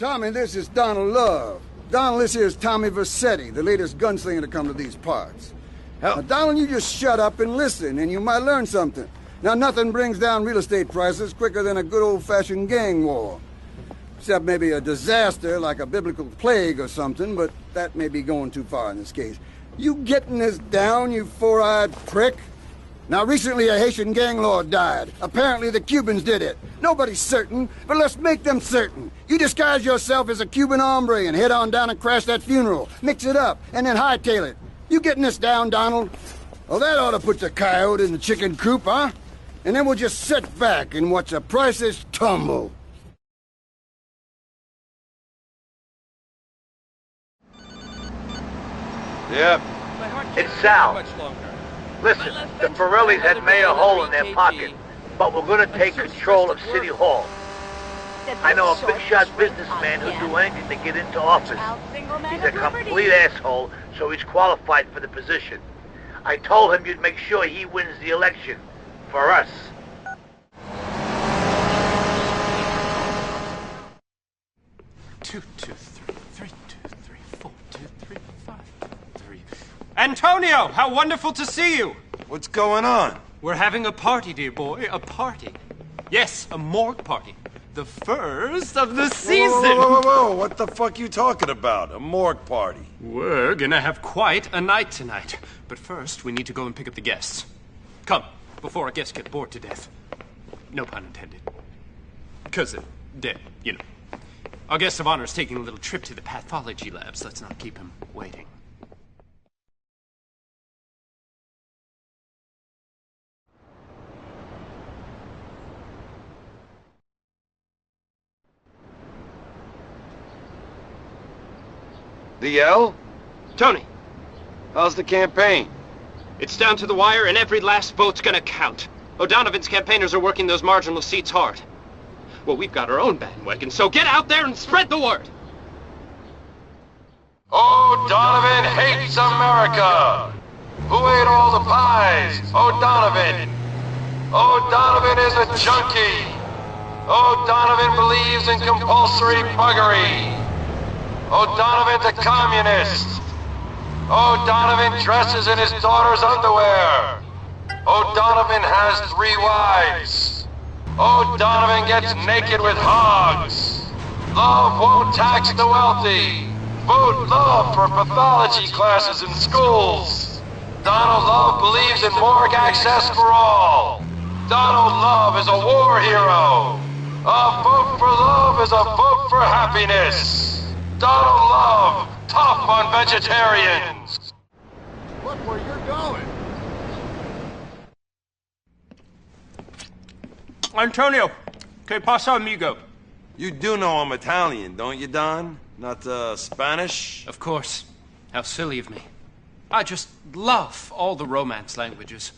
Tommy, this is Donald Love. Donald, this here is Tommy Vercetti, the latest gunslinger to come to these parts. Hell. Now, Donald, you just shut up and listen, and you might learn something. Now, nothing brings down real estate prices quicker than a good old-fashioned gang war. Except maybe a disaster like a biblical plague or something, but that may be going too far in this case. You getting this down, you four-eyed prick? Now, recently a Haitian gang lord died. Apparently the Cubans did it. Nobody's certain, but let's make them certain. You disguise yourself as a Cuban hombre and head on down and crash that funeral. Mix it up, and then hightail it. You getting this down, Donald? Well, that ought to put the coyote in the chicken coop, huh? And then we'll just sit back and watch the prices tumble. Yep. It's Sal. Listen, the Forellis had Mayor Hole in their pocket, but we're gonna take control of City Hall. I know a big-shot businessman who'd do anything to get into office. He's a complete asshole, so he's qualified for the position. I told him you'd make sure he wins the election. For us. Two, two, three, 4, 2, 3, 5, 3. Antonio, how wonderful to see you! What's going on? We're having a party, dear boy, a party. Yes, a morgue party. The first of the season! Whoa, what the fuck you talking about? A morgue party? We're gonna have quite a night tonight. But first, we need to go and pick up the guests. Come, before our guests get bored to death. No pun intended. 'Cause they're dead, you know. Our guest of honor is taking a little trip to the pathology labs. Let's not keep him waiting. DL? Tony, How's the campaign? it's down to the wire and every last vote's gonna count. O'Donovan's campaigners are working those marginal seats hard. Well, we've got our own bandwagon, so get out there and spread the word! O'Donovan hates America! Who ate all the pies? O'Donovan! O'Donovan is a junkie! O'Donovan believes in compulsory puggery! O'Donovan's a communist! O'Donovan dresses in his daughter's underwear! O'Donovan has 3 wives! O'Donovan gets naked with hogs! Love won't tax the wealthy! Vote love for pathology classes in schools! Donald Love believes in morgue access for all! Donald Love is a war hero! A vote for love is a vote for happiness! Donald Love, tough on vegetarians! Look where you're going. Antonio, que pasa, amigo? You do know I'm Italian, don't you, Don? Not, Spanish? Of course. How silly of me. I just love all the Romance languages.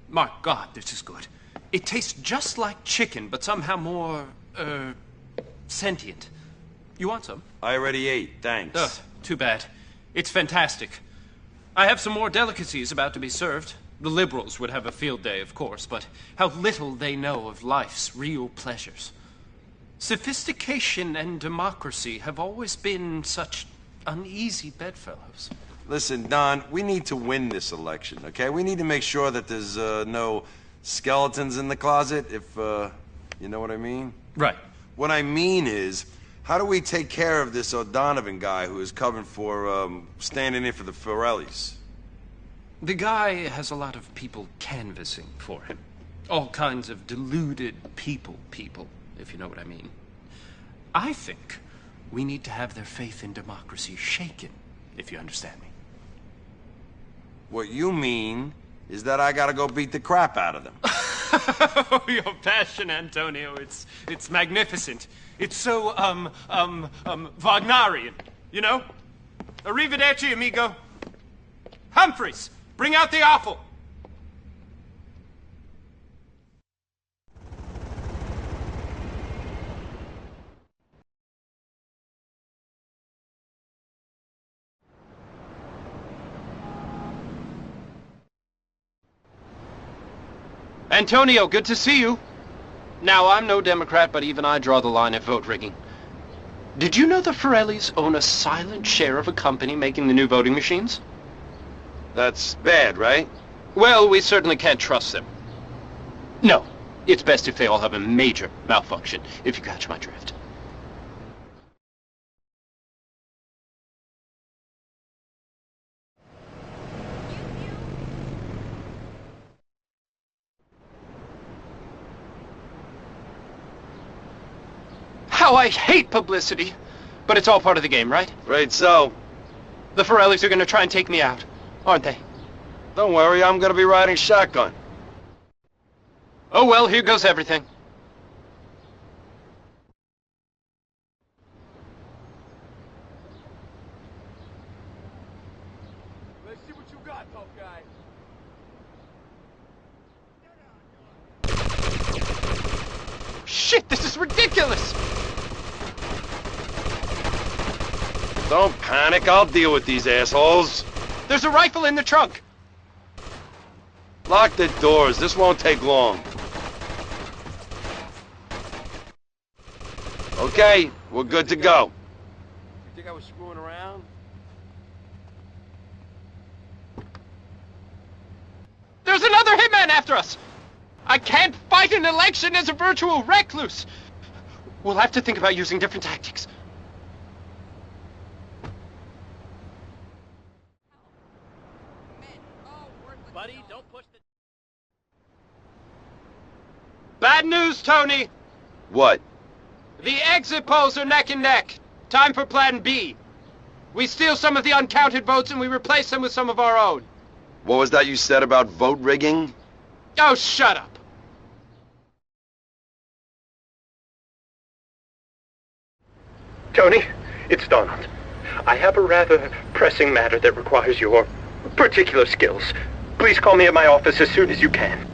My God, this is good. It tastes just like chicken, but somehow more, sentient. You want some? I already ate, thanks. Ugh, too bad. It's fantastic. I have some more delicacies about to be served. The liberals would have a field day, of course, but how little they know of life's real pleasures. Sophistication and democracy have always been such uneasy bedfellows. Listen, Don, we need to win this election, okay? We need to make sure that there's, no skeletons in the closet, if, you know what I mean? Right. What I mean is, how do we take care of this O'Donovan guy who is covering for, standing in for the Forellis? The guy has a lot of people canvassing for him. All kinds of deluded people, if you know what I mean. I think we need to have their faith in democracy shaken, if you understand me. What you mean is that I gotta go beat the crap out of them. Oh, your passion, Antonio, it's magnificent. It's so, Wagnerian, you know? Arrivederci, amigo. Humphreys, bring out the offal. Antonio, good to see you. Now, I'm no Democrat, but even I draw the line at vote rigging. Did you know the Forellis own a silent share of a company making the new voting machines? That's bad, right? Well, we certainly can't trust them. No, it's best if they all have a major malfunction, if you catch my drift. How I hate publicity! But it's all part of the game, right? Right so. The Forellis are gonna try and take me out, aren't they? Don't worry, I'm gonna be riding shotgun. Oh well, here goes everything. Let's see what you got, tough guy. Shit, this is ridiculous! Don't panic, I'll deal with these assholes. There's a rifle in the trunk! Lock the doors, this won't take long. Okay, we're good to go. You think I was screwing around? There's another hitman after us! I can't fight an election as a virtual recluse! We'll have to think about using different tactics. Buddy, don't push the... Bad news, Tony! What? The exit polls are neck and neck. Time for plan B. We steal some of the uncounted votes and we replace them with some of our own. What was that you said about vote rigging? Oh, shut up. Tony, it's Donald. I have a rather pressing matter that requires your particular skills. Please call me at my office as soon as you can.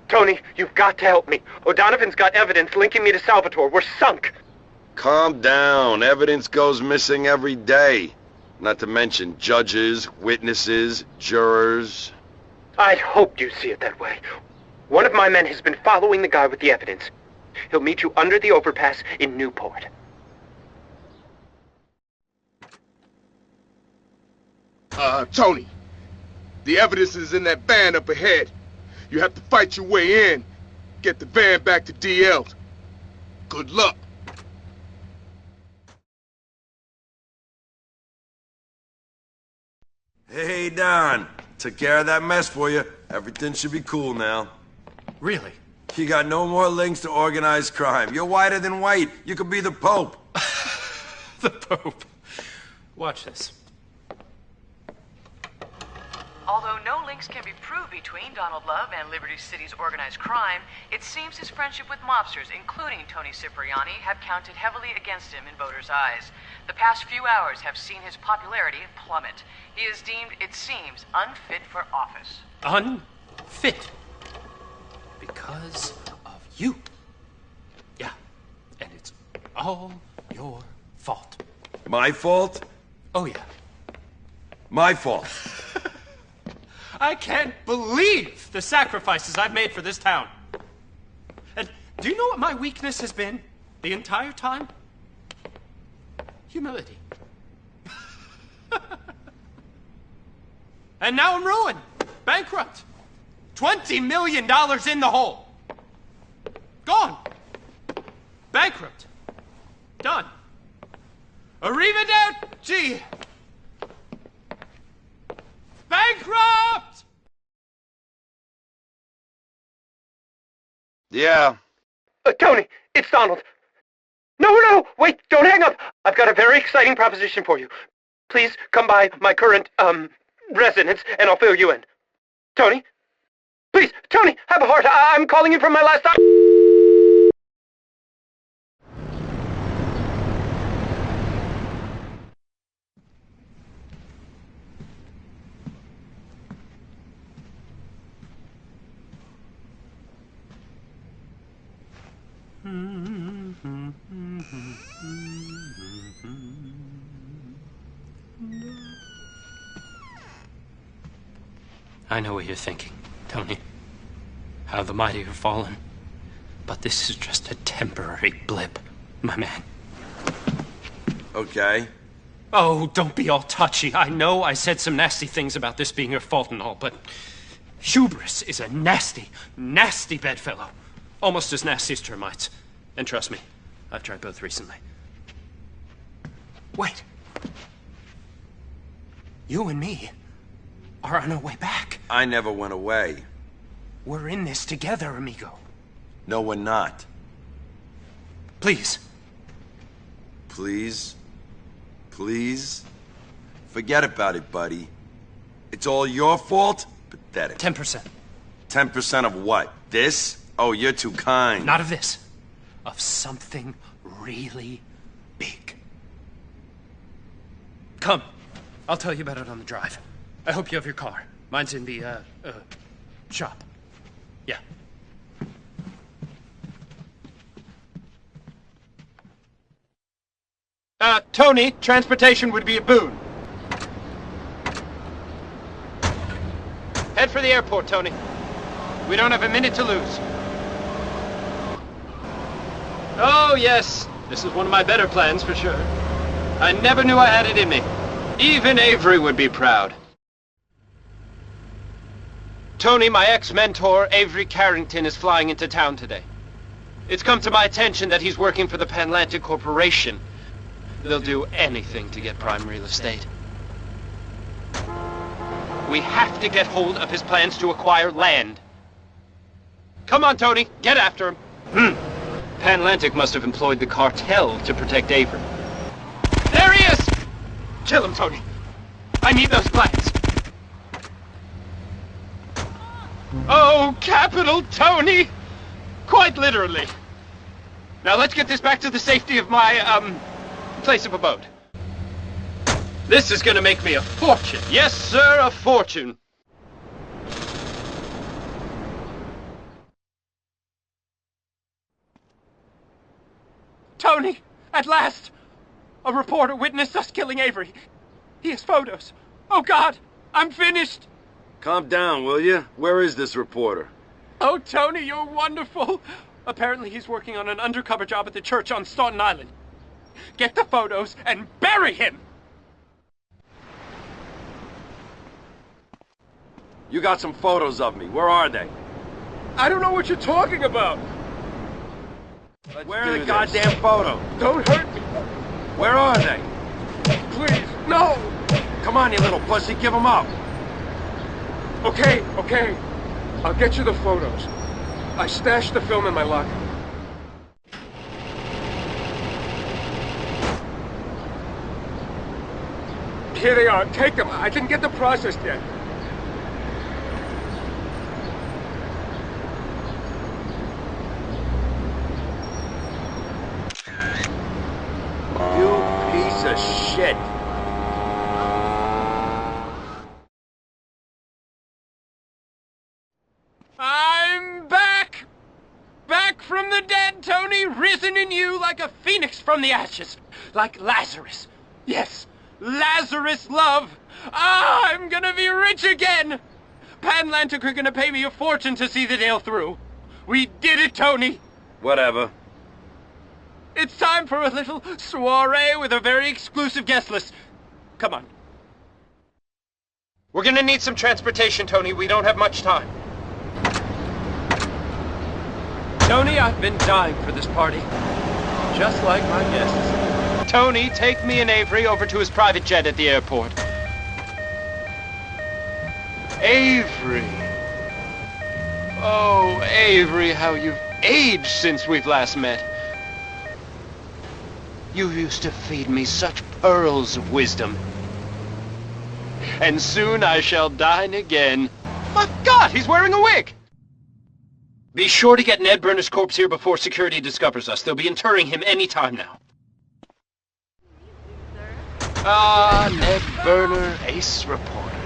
Tony, you've got to help me. O'Donovan's got evidence linking me to Salvatore. We're sunk. Calm down. Evidence goes missing every day. Not to mention judges, witnesses, jurors. I hoped you'd see it that way. One of my men has been following the guy with the evidence. He'll meet you under the overpass in Newport. Tony, the evidence is in that van up ahead. You have to fight your way in. Get the van back to DL. Good luck. Hey, Don. Took care of that mess for you. Everything should be cool now. Really? You got no more links to organized crime. You're whiter than white. You could be the Pope. The Pope. Watch this. Although no links can be proved between Donald Love and Liberty City's organized crime, it seems his friendship with mobsters, including Tony Cipriani, have counted heavily against him in voters' eyes. The past few hours have seen his popularity plummet. He is deemed, it seems, unfit for office. Unfit? Because of you. Yeah, and it's all your fault. My fault? Oh, yeah. My fault. I can't believe the sacrifices I've made for this town. And do you know what my weakness has been the entire time? Humility. And now I'm ruined. Bankrupt. $20 million in the hole. Gone. Bankrupt. Done. Arrivederci. Bankrupt! Yeah. Tony, it's Donald. No, wait, don't hang up. I've got a very exciting proposition for you. Please come by my current, residence, and I'll fill you in. Tony? Please, Tony, have a heart. I'm calling you from my last... I know what you're thinking, Tony. How the mighty are fallen. But this is just a temporary blip, my man. Okay. Oh, don't be all touchy. I know I said some nasty things about this being your fault and all, but hubris is a nasty, nasty bedfellow. Almost as nasty as termites. And trust me, I've tried both recently. Wait. You and me are on our way back. I never went away. We're in this together, amigo. No, we're not. Please. Please? Please? Forget about it, buddy. It's all your fault? Pathetic. 10%. 10% of what? This? Oh, you're too kind. Not of this. Of something really big. Come. I'll tell you about it on the drive. I hope you have your car. Mine's in the, shop. Yeah. Tony, transportation would be a boon. Head for the airport, Tony. We don't have a minute to lose. Oh, yes. This is one of my better plans, for sure. I never knew I had it in me. Even Avery would be proud. Tony, my ex-mentor, Avery Carrington, is flying into town today. It's come to my attention that he's working for the Panlantic Corporation. They'll do anything to get prime real estate. We have to get hold of his plans to acquire land. Come on, Tony, get after him. Panlantic must have employed the cartel to protect Avery. There he is! Kill him, Tony. I need those plans. Oh, capital Tony! Quite literally. Now let's get this back to the safety of my, place of abode. This is gonna make me a fortune. Yes, sir, a fortune. Tony, at last! A reporter witnessed us killing Avery. He has photos. Oh, God, I'm finished. Calm down, will you? Where is this reporter? Oh, Tony, you're wonderful. Apparently he's working on an undercover job at the church on Staunton Island. Get the photos and bury him! You got some photos of me. Where are they? I don't know what you're talking about. Where are the goddamn photos? Don't hurt me. Where are they? Please, no. Come on, you little pussy, give them up. Okay. I'll get you the photos. I stashed the film in my locker. Here they are. Take them. I didn't get them processed yet. You piece of shit. I'm back! Back from the dead, Tony, risen in you like a phoenix from the ashes. Like Lazarus. Yes, Lazarus, love. I'm gonna be rich again. Panlantic are gonna pay me a fortune to see the deal through. We did it, Tony. Whatever. It's time for a little soiree with a very exclusive guest list. Come on. We're gonna need some transportation, Tony. We don't have much time. Tony, I've been dying for this party. Just like my guests. Tony, take me and Avery over to his private jet at the airport. Avery. Oh, Avery, how you've aged since we've last met. You used to feed me such pearls of wisdom. And soon I shall dine again. My God, he's wearing a wig! Be sure to get Ned Burner's corpse here before security discovers us. They'll be interring him any time now. Ah, Ned Burner, ace reporter.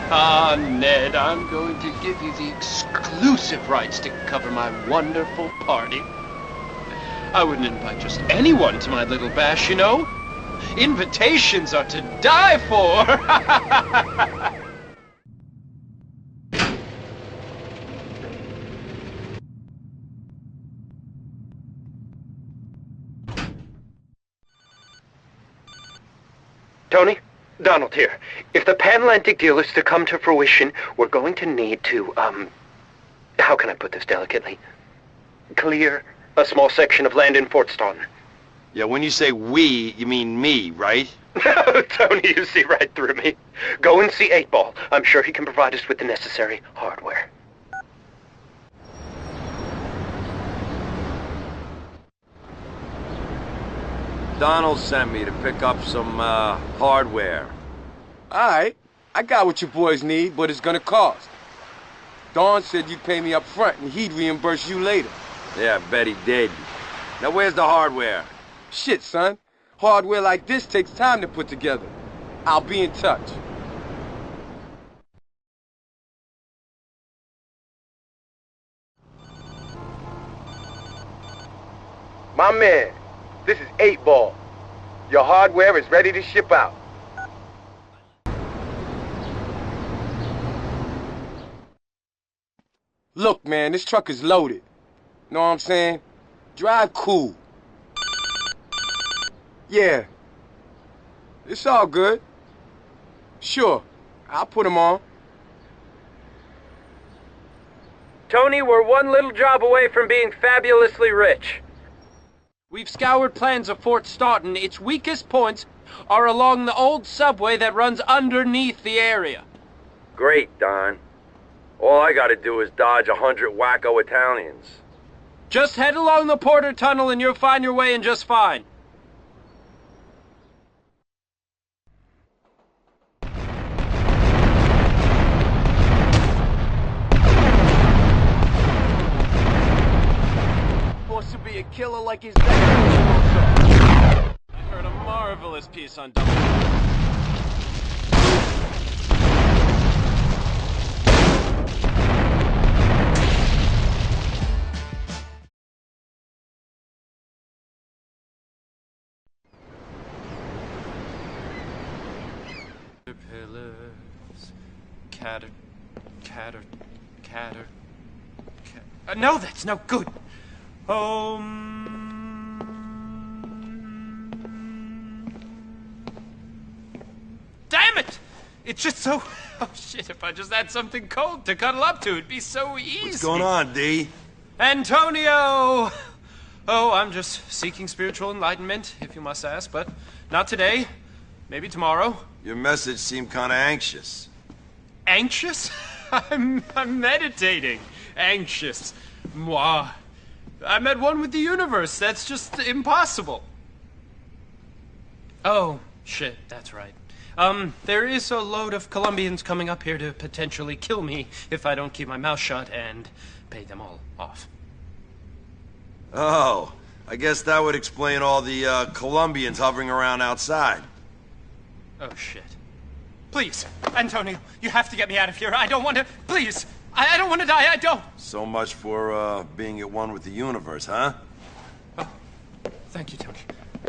Ah, Ned, I'm going to give you the exclusive rights to cover my wonderful party. I wouldn't invite just anyone to my little bash, you know. Invitations are to die for. involved here. If the Panlantic deal is to come to fruition, we're going to need to, how can I put this delicately? Clear a small section of land in Fort Staunton. Yeah, when you say we, you mean me, right? Tony, you see right through me. Go and see 8-Ball. I'm sure he can provide us with the necessary hardware. Donald sent me to pick up some, hardware. Alright, I got what you boys need, but it's gonna cost. Don said you'd pay me up front and he'd reimburse you later. Yeah, I bet he did. Now where's the hardware? Shit, son. Hardware like this takes time to put together. I'll be in touch. My man, this is 8-Ball. Your hardware is ready to ship out. Look, man, this truck is loaded. Know what I'm saying? Drive cool. Yeah. It's all good. Sure, I'll put him on. Tony, we're one little job away from being fabulously rich. We've scoured plans of Fort Staunton. Its weakest points are along the old subway that runs underneath the area. Great, Don. All I gotta do is dodge 100 wacko Italians. Just head along the Porter Tunnel and you'll find your way in just fine. Supposed to be a killer like his dad. I heard a marvelous piece on double. Catter. No, that's no good. Damn it! It's just so... Oh, shit, if I just had something cold to cuddle up to, it'd be so easy. What's going on, D? Antonio! Oh, I'm just seeking spiritual enlightenment, if you must ask, but not today. Maybe tomorrow. Your message seemed kind of anxious. Anxious? I'm meditating. Anxious. Moi. I'm at one with the universe. That's just impossible. Oh, shit, that's right. There is a load of Colombians coming up here to potentially kill me if I don't keep my mouth shut and pay them all off. Oh, I guess that would explain all the, Colombians hovering around outside. Oh, shit. Please, Antonio, you have to get me out of here. I don't want to... Please, I don't want to die. I don't. So much for, being at one with the universe, huh? Oh, thank you, Tony.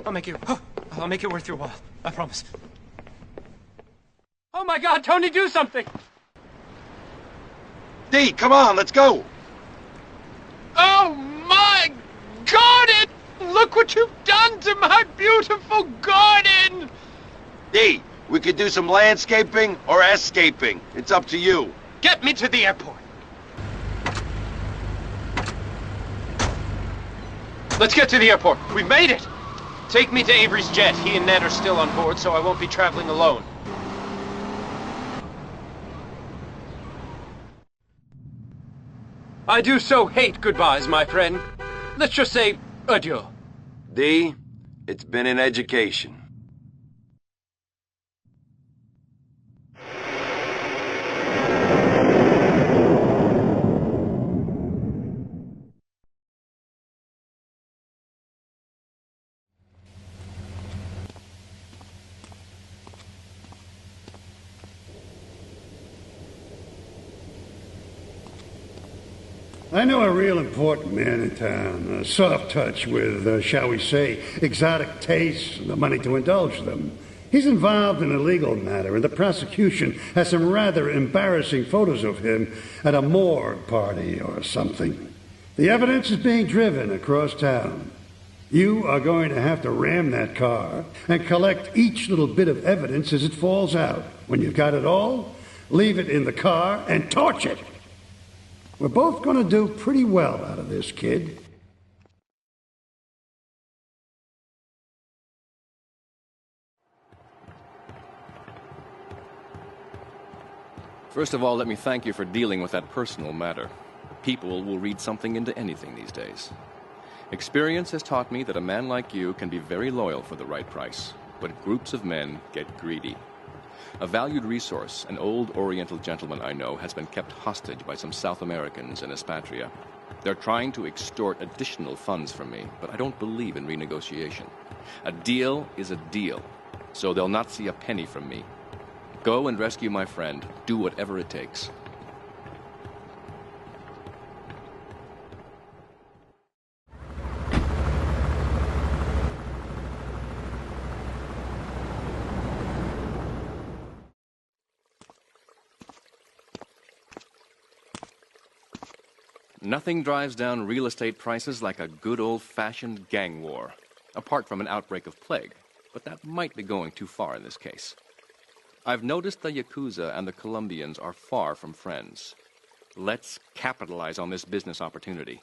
I'll make it worth your while. I promise. Oh, my God, Tony, do something! D, come on, let's go! Oh, my garden! Look what you've done to my beautiful garden! D, we could do some landscaping or escaping. It's up to you. Get me to the airport. Let's get to the airport. We've made it. Take me to Avery's jet. He and Ned are still on board, so I won't be traveling alone. I do so hate goodbyes, my friend. Let's just say adieu. D, it's been an education. I know a real important man in town, a soft touch with, shall we say, exotic tastes and the money to indulge them. He's involved in a legal matter, and the prosecution has some rather embarrassing photos of him at a morgue party or something. The evidence is being driven across town. You are going to have to ram that car and collect each little bit of evidence as it falls out. When you've got it all, leave it in the car and torch it. We're both going to do pretty well out of this, kid. First of all, let me thank you for dealing with that personal matter. People will read something into anything these days. Experience has taught me that a man like you can be very loyal for the right price, but groups of men get greedy. A valued resource, an old Oriental gentleman I know, has been kept hostage by some South Americans in Espatria. They're trying to extort additional funds from me, but I don't believe in renegotiation. A deal is a deal, so they'll not see a penny from me. Go and rescue my friend. Do whatever it takes. Nothing drives down real estate prices like a good old-fashioned gang war, apart from an outbreak of plague, but that might be going too far in this case. I've noticed the Yakuza and the Colombians are far from friends. Let's capitalize on this business opportunity.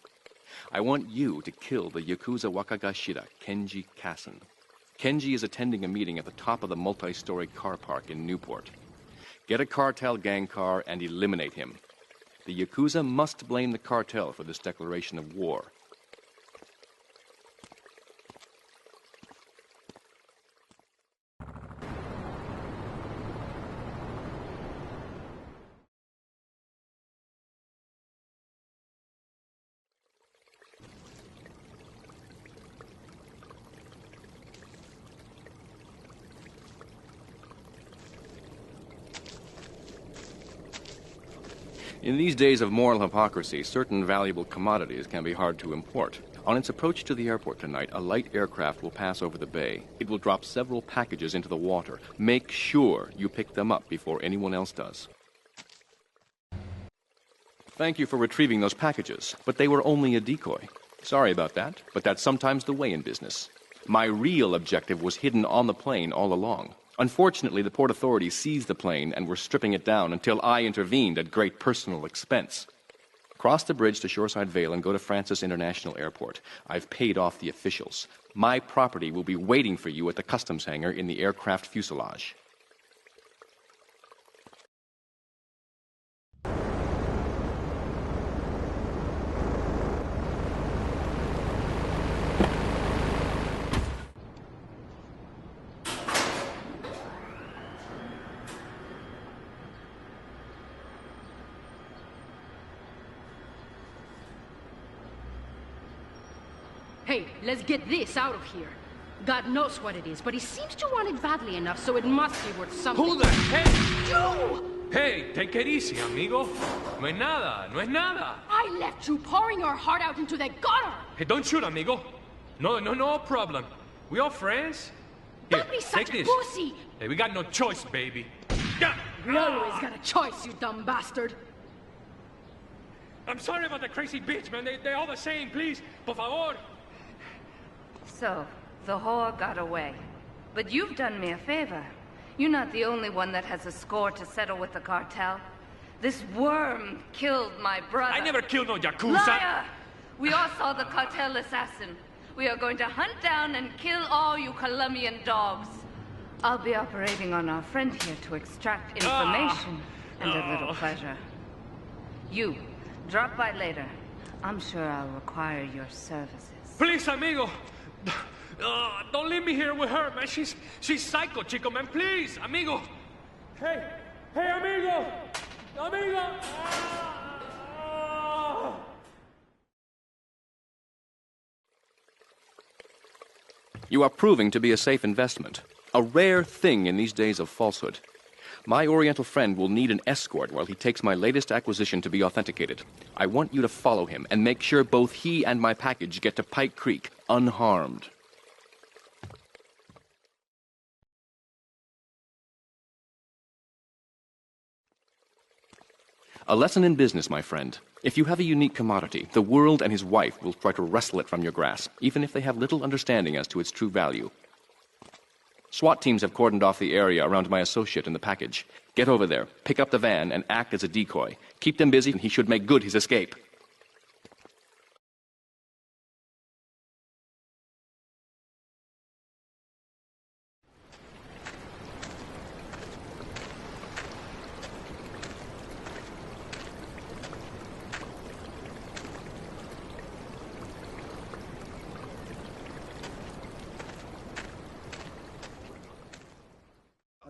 I want you to kill the Yakuza Waka-Gashira, Kenji Kassen. Kenji is attending a meeting at the top of the multi-story car park in Newport. Get a cartel gang car and eliminate him. The Yakuza must blame the cartel for this declaration of war. In these days of moral hypocrisy, certain valuable commodities can be hard to import. On its approach to the airport tonight, a light aircraft will pass over the bay. It will drop several packages into the water. Make sure you pick them up before anyone else does. Thank you for retrieving those packages, but they were only a decoy. Sorry about that, but that's sometimes the way in business. My real objective was hidden on the plane all along. Unfortunately, the port authorities seized the plane and were stripping it down until I intervened at great personal expense. Cross the bridge to Shoreside Vale and go to Francis International Airport. I've paid off the officials. My property will be waiting for you at the customs hangar in the aircraft fuselage. Hey, let's get this out of here. God knows what it is, but he seems to want it badly enough, so it must be worth something. Who the heck? You! Hey, take it easy, amigo. No es nada, no es nada. I left you pouring your heart out into the gutter! Hey, don't shoot, amigo. No problem. We all friends? Here, Don't be such take a this. pussy! Hey, we got no choice, baby. We always got a choice, you dumb bastard. I'm sorry about the crazy bitch, man. They're all the same, please. Por favor. So, the whore got away. But you've done me a favor. You're not the only one that has a score to settle with the cartel. This worm killed my brother. I never killed no Yakuza. Liar! We all saw the cartel assassin. We are going to hunt down and kill all you Colombian dogs. I'll be operating on our friend here to extract information and a little pleasure. You, drop by later. I'm sure I'll require your services. Please, amigo. Don't leave me here with her, man. She's psycho, chico, man. Please, amigo. Hey, amigo. Amigo. You are proving to be a safe investment, a rare thing in these days of falsehood. My Oriental friend will need an escort while he takes my latest acquisition to be authenticated. I want you to follow him and make sure both he and my package get to Pike Creek unharmed. A lesson in business, my friend. If you have a unique commodity, the world and his wife will try to wrestle it from your grasp, even if they have little understanding as to its true value. SWAT teams have cordoned off the area around my associate in the package. Get over there, pick up the van, and act as a decoy. Keep them busy, and he should make good his escape.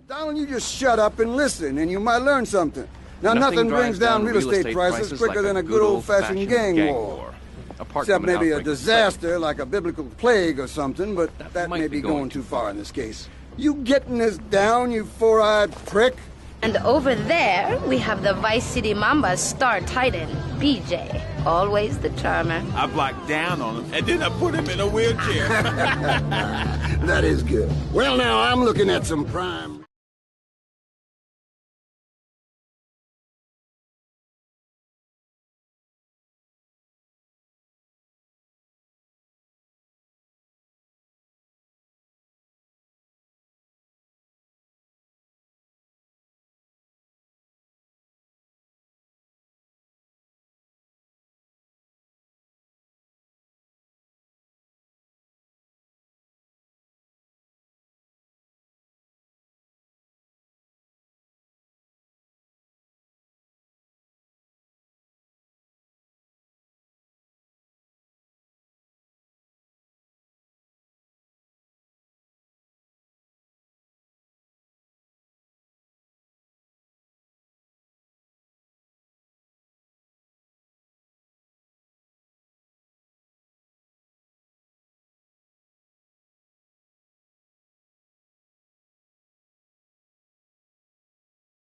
Donald, you just shut up and listen, and you might learn something. Now, nothing brings down real estate prices quicker than a good old-fashioned gang war. Except maybe a disaster like a biblical plague or something, but that may be going too far in this case. You getting this down, you four-eyed prick? And over there, we have the Vice City Mamba's star titan, BJ. Always the charmer. I blocked down on him, and then I put him in a wheelchair. That is good. Well, now, I'm looking at some prime...